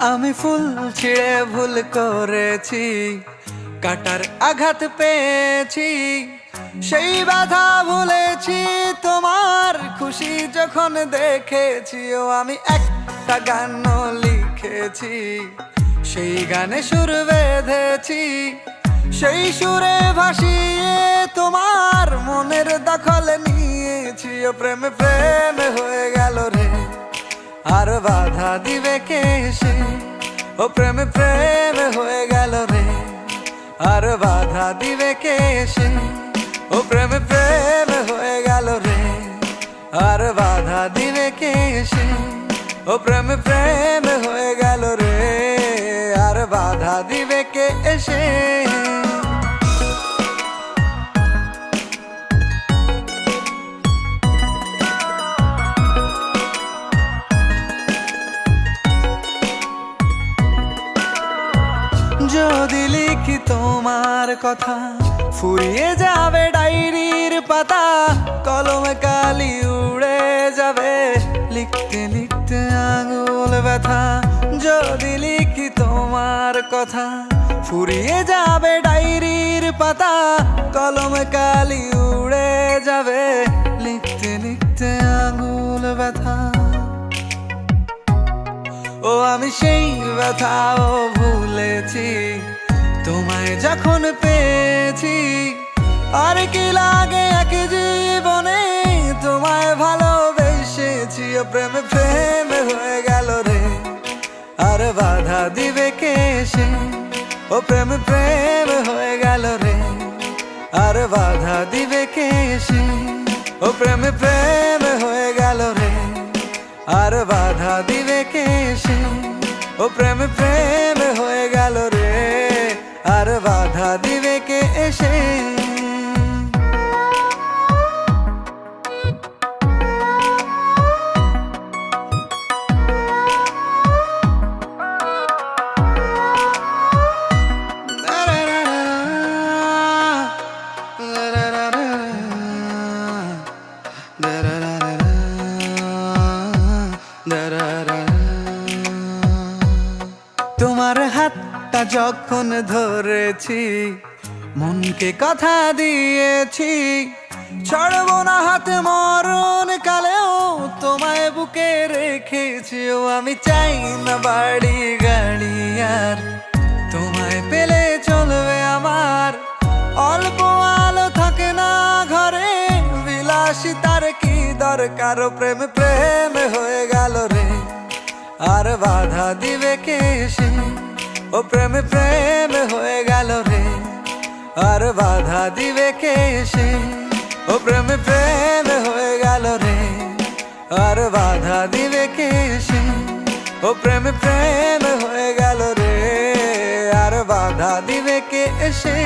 আমি ফুল ছিঁড়ে ভুল করেছি, কাটার আঘাত পেয়েছি, সেই ব্যথা ভুলেছি তোমার খুশি যখন দেখেছি। ও আমি একটা গান লিখেছি, সেই গানে সুর বেঁধেছি, সেই সুরে ভাসিয়ে তোমার মনের দখল নিয়েছি। ও প্রেমে প্রেমে হয়ে গেল রে, আর বাধা দিবে কে সে? ও প্রেমে প্রেমে হয়ে গেল রে, আর বাধা দিবে কে সে? ও প্রেমে প্রেমে হয়ে গেল রে, আর বাধা দিবে কে সে? ও প্রেমে প্রেমে হয়ে গেল রে, আর বাধা দিবে কে এসে? যদি লিখি তোমার কথা, ফুরিয়ে যাবে ডায়েরির পাতা, কলমে কালি উড়ে যাবে, লিখতে লিখতে আঙুল ব্যথা। যদি লিখি তোমার কথা, ফুরিয়ে যাবে ডায়েরির পাতা, কলমে কালি উড়ে যাবে, লিখতে লিখতে আঙুল ব্যথা। ও আমি সেই ব্যথাও ভুলেছি, তোমায় যখন পেয়েছি। আর কি লাগে এক জীবনে, তোমায় ভালোবেসেছি। ও প্রেমে প্রেমে হয়ে গেল রে, আর বাধা দিবে কে সে? ও প্রেমে প্রেমে হয়ে গেল রে, আর বাধা দিবে কে সে? ও প্রেমে প্রেমে হয়ে গেল রে, আর বাধা দিবে কে সে? ও প্রেমে প্রেমে হয়ে গেল রে, আর বাধা দিবে কে এসে? তোমার হাতটা যখন ধরেছি, মনকে কথা দিয়েছি, ছাড়বো না হাতে মরণ কালেও তোমায় বুকে রেখেছি। ও আমি চাই না বাড়ি গাড়ি আর, তোমায় পেলে চলবে আমার। অল্প আলো থাকে না ঘরে, বিলাসিতার কি দরকার? ও প্রেমে প্রেমে হয়ে গেল রে, আর বাধা দিবে কে সে? ও প্রেমে প্রেমে হয়ে গেল রে, আর বাধা দিবে কে সে? ও প্রেমে প্রেমে হয়ে গেল রে, আর বাধা দিবে কে সে? ও প্রেমে প্রেমে হয়ে গেল রে, আর বাধা দিবে কে এসে?